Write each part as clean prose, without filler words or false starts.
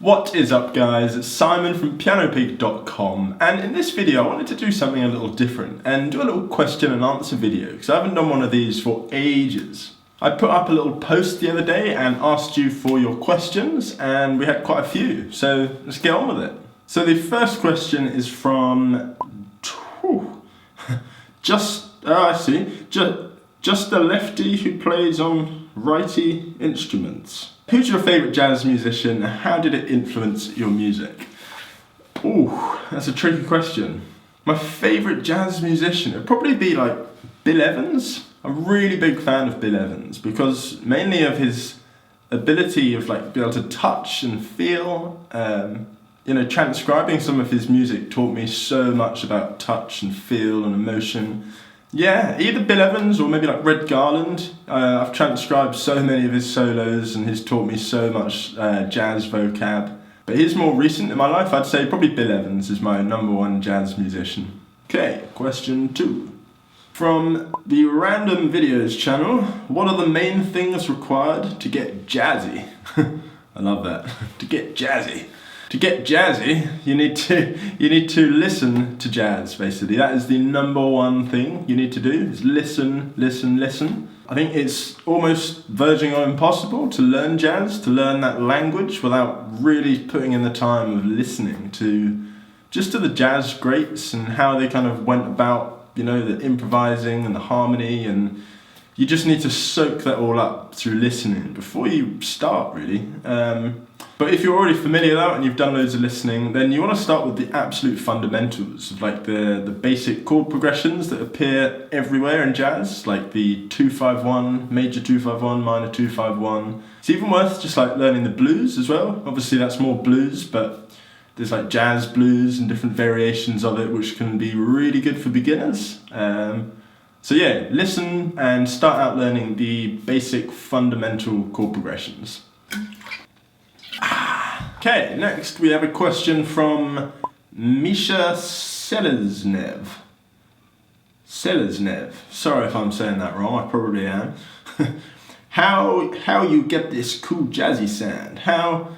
What is up guys, it's Simon from PianoPig.com, and in this video I wanted to do something a little different and do a little question and answer video because I haven't done one of these for ages. I put up a little post the other day and asked you for your questions and we had quite a few, so let's get on with it. So the first question is from just a lefty who plays on righty instruments. Who's your favourite jazz musician and how did it influence your music? Ooh, that's a tricky question. My favourite jazz musician would probably be like Bill Evans. I'm a really big fan of Bill Evans because mainly of his ability of like be able to touch and feel. Transcribing some of his music taught me so much about touch and feel and emotion. Yeah, either Bill Evans or maybe like Red Garland. I've transcribed so many of his solos and he's taught me so much jazz vocab. But he's more recent in my life, I'd say probably Bill Evans is my #1 jazz musician. Okay, question 2. From the Random Videos channel, what are the main things required to get jazzy? I love that, to get jazzy. To get jazzy, you need to listen to jazz, basically. That is the #1 thing you need to do, is listen, listen, listen. I think it's almost verging on impossible to learn jazz, to learn that language without really putting in the time of listening to the jazz greats and how they kind of went about, the improvising and the harmony, and you just need to soak that all up through listening before you start, really. But if you're already familiar though and you've done loads of listening, then you want to start with the absolute fundamentals of like the basic chord progressions that appear everywhere in jazz, like the 2-5-1, major 2-5-1, minor 2-5-1. It's even worth just like learning the blues as well. Obviously that's more blues, but there's like jazz blues and different variations of it which can be really good for beginners. So yeah, listen and start out learning the basic fundamental chord progressions. Okay, next we have a question from Misha Seleznev. Sorry if I'm saying that wrong, I probably am. How you get this cool jazzy sound? How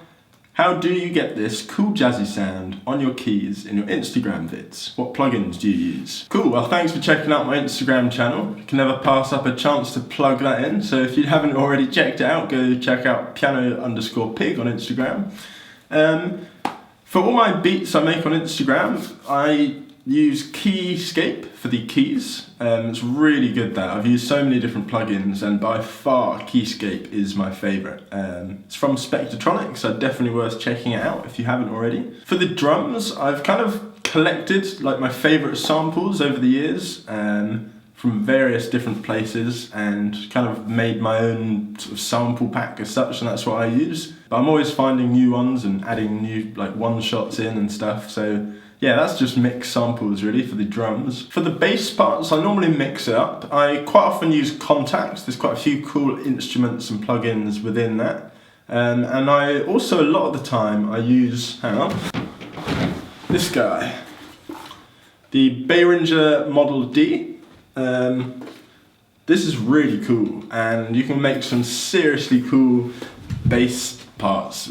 do you get this cool jazzy sound on your keys in your Instagram vids? What plugins do you use? Cool, well thanks for checking out my Instagram channel. You can never pass up a chance to plug that in, so if you haven't already checked it out, go check out piano_pig on Instagram. For all my beats I make on Instagram, I use Keyscape for the keys. It's really good that. I've used so many different plugins and by far Keyscape is my favourite. It's from Spectratronics, so definitely worth checking it out if you haven't already. For the drums, I've kind of collected like my favourite samples over the years from various different places and kind of made my own sort of sample pack as such, and that's what I use. But I'm always finding new ones and adding new like one-shots in and stuff, so yeah, that's just mixed samples really for the drums. For the bass parts, I normally mix it up. I quite often use Contacts. There's quite a few cool instruments and plugins within that. And I also, a lot of the time, I use, this guy. The Behringer Model D. This is really cool, and you can make some seriously cool bass sounds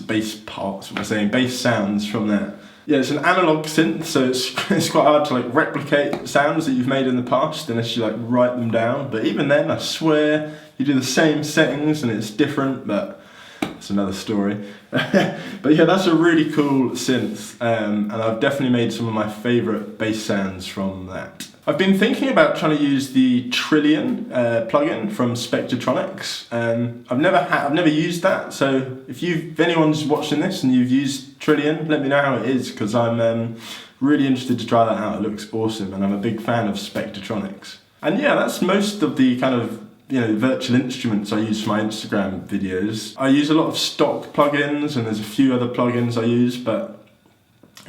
from that. Yeah, it's an analog synth, so it's quite hard to like replicate sounds that you've made in the past unless you like write them down. But even then, I swear, you do the same settings and it's different, but it's another story. But yeah, that's a really cool synth, and I've definitely made some of my favourite bass sounds from that. I've been thinking about trying to use the Trillion plugin from Spectratronics. I've never used that, so if anyone's watching this and you've used Trillion, let me know how it is, because I'm really interested to try that out. It looks awesome, and I'm a big fan of Spectratronics. And yeah, that's most of the kind of virtual instruments I use for my Instagram videos. I use a lot of stock plugins, and there's a few other plugins I use, but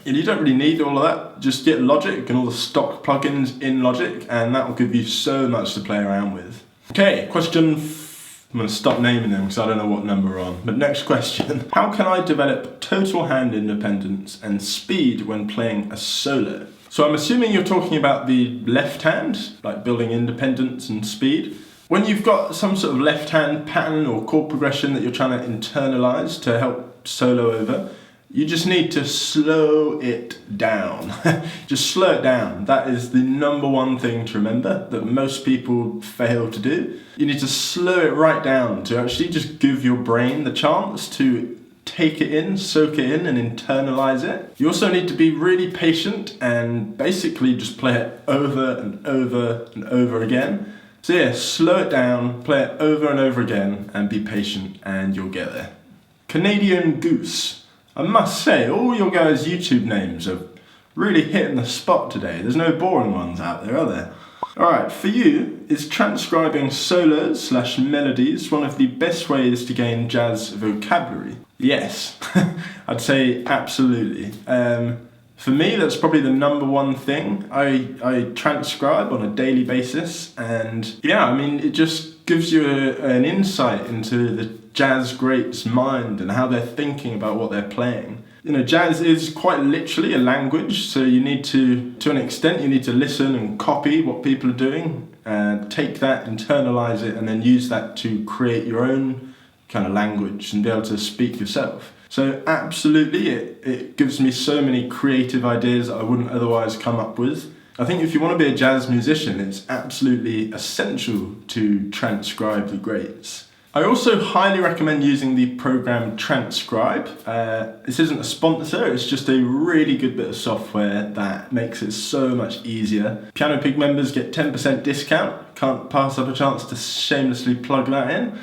you don't really need all of that. Just get Logic and all the stock plugins in Logic, and that will give you so much to play around with. Okay, question. I'm going to stop naming them because I don't know what number we're on. But next question. How can I develop total hand independence and speed when playing a solo? So I'm assuming you're talking about the left hand, like building independence and speed. When you've got some sort of left hand pattern or chord progression that you're trying to internalize to help solo over, You just need to slow it down. Just slow it down. That is the number one thing to remember that most people fail to do. You need to slow it right down to actually just give your brain the chance to take it in, soak it in, and internalize it. You also need to be really patient and basically just play it over and over and over again. So yeah, slow it down, play it over and over again, and be patient, and you'll get there. Canadian Goose. I must say, all your guys' YouTube names are really hitting the spot today. There's no boring ones out there, are there? Alright, for you, is transcribing solos / melodies one of the best ways to gain jazz vocabulary? Yes, I'd say absolutely. For me, that's probably the number one thing. I transcribe on a daily basis, and yeah, I mean, it just gives you an insight into the jazz greats' mind and how they're thinking about what they're playing. You know, jazz is quite literally a language, so you need to an extent, you need to listen and copy what people are doing, and take that, internalize it, and then use that to create your own kind of language and be able to speak yourself. So absolutely, it gives me so many creative ideas that I wouldn't otherwise come up with. I think if you want to be a jazz musician, it's absolutely essential to transcribe the greats. I also highly recommend using the program Transcribe. This isn't a sponsor, it's just a really good bit of software that makes it so much easier. PianoPig members get 10% discount. Can't pass up a chance to shamelessly plug that in.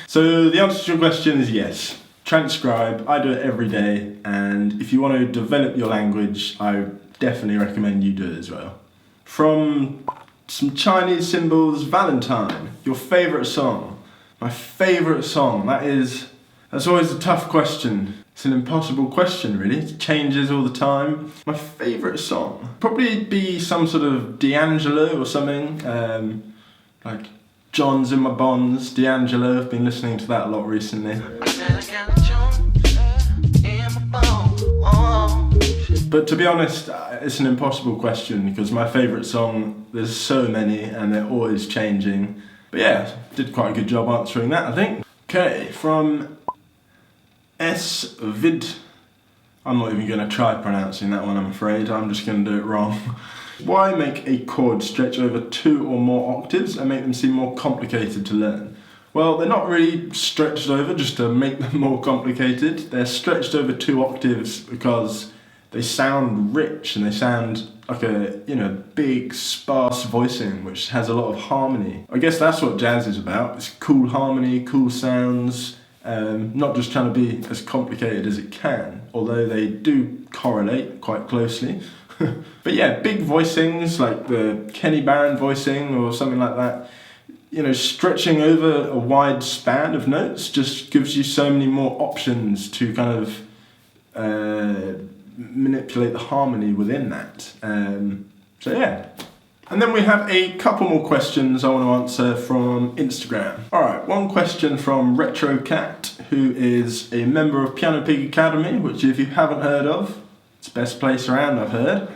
So the answer to your question is yes. Transcribe, I do it every day, and if you want to develop your language, I definitely recommend you do it as well. From some Chinese symbols, Valentine, your favourite song. My favourite song, that's always a tough question. It's an impossible question really, it changes all the time. My favourite song, probably be some sort of D'Angelo or something, like John's in My Bonds, D'Angelo, I've been listening to that a lot recently. But to be honest, it's an impossible question because my favourite song, there's so many and they're always changing. But yeah, did quite a good job answering that, I think. Okay, from S. Vid. I'm not even going to try pronouncing that one, I'm afraid. I'm just going to do it wrong. Why make a chord stretch over 2 or more octaves and make them seem more complicated to learn? Well, they're not really stretched over just to make them more complicated. They're stretched over 2 octaves because they sound rich and they sound like a, big, sparse voicing which has a lot of harmony. I guess that's what jazz is about. It's cool harmony, cool sounds, not just trying to be as complicated as it can, although they do correlate quite closely. But yeah, big voicings like the Kenny Barron voicing or something like that, stretching over a wide span of notes just gives you so many more options to kind of manipulate the harmony within that. So yeah. And then we have a couple more questions I want to answer from Instagram. Alright, one question from RetroCat, who is a member of PianoPig Academy, which if you haven't heard of, it's the best place around, I've heard.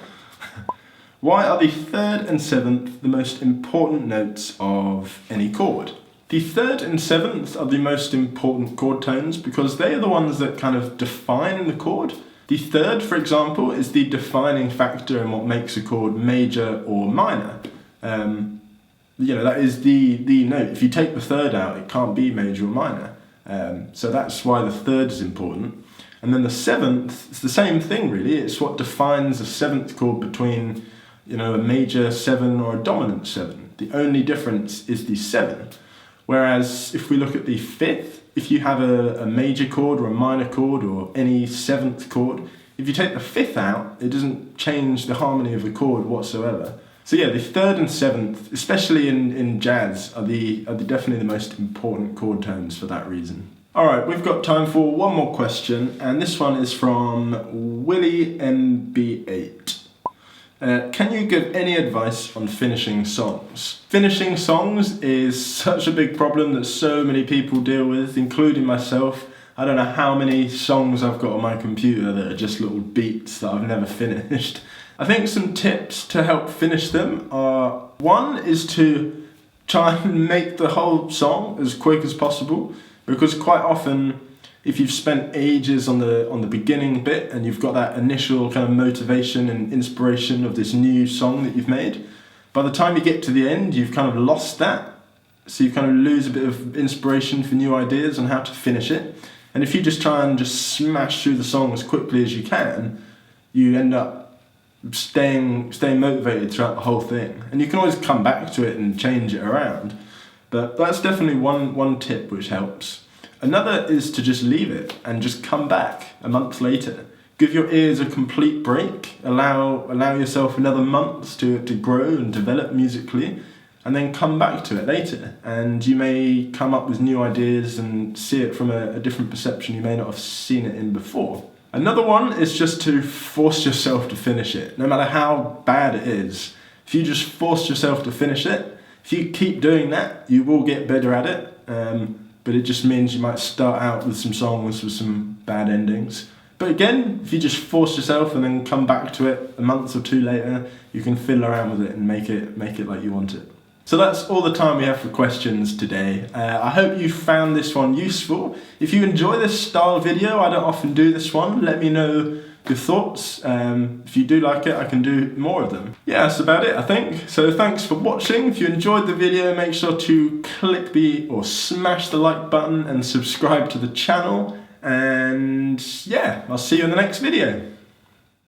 Why are the 3rd and 7th the most important notes of any chord? The 3rd and 7th are the most important chord tones because they are the ones that kind of define the chord. The 3rd, for example, is the defining factor in what makes a chord major or minor. That is the note. If you take the 3rd out, it can't be major or minor. So that's why the 3rd is important. And then the 7th, it's the same thing really. It's what defines a 7th chord between, a major 7 or a dominant 7. The only difference is the 7. Whereas if we look at the 5th, if you have a major chord or a minor chord or any 7th chord, if you take the 5th out, it doesn't change the harmony of the chord whatsoever. So yeah, the 3rd and 7th, especially in jazz, are definitely the most important chord tones for that reason. Alright, we've got time for one more question, and this one is from Willie MB8. Can you give any advice on finishing songs? Finishing songs is such a big problem that so many people deal with, including myself. I don't know how many songs I've got on my computer that are just little beats that I've never finished. I think some tips to help finish them are, one is to try and make the whole song as quick as possible, because quite often If you've spent ages on the beginning bit and you've got that initial kind of motivation and inspiration of this new song that you've made, by the time you get to the end, you've kind of lost that. So you kind of lose a bit of inspiration for new ideas on how to finish it. And if you just try and just smash through the song as quickly as you can, you end up staying motivated throughout the whole thing. And you can always come back to it and change it around. But that's definitely one tip which helps. Another is to just leave it and just come back a month later. Give your ears a complete break. Allow yourself another month to grow and develop musically, and then come back to it later. And you may come up with new ideas and see it from a different perception you may not have seen it in before. Another one is just to force yourself to finish it, no matter how bad it is. If you just force yourself to finish it, if you keep doing that, you will get better at it. But it just means you might start out with some songs with some bad endings. But again, if you just force yourself and then come back to it a month or two later, you can fiddle around with it and make it like you want it. So that's all the time we have for questions today. I hope you found this one useful. If you enjoy this style video, I don't often do this one, let me know your thoughts. If you do like it, I can do more of them. Yeah, that's about it, I think. So thanks for watching. If you enjoyed the video, make sure to smash the like button and subscribe to the channel. And yeah, I'll see you in the next video.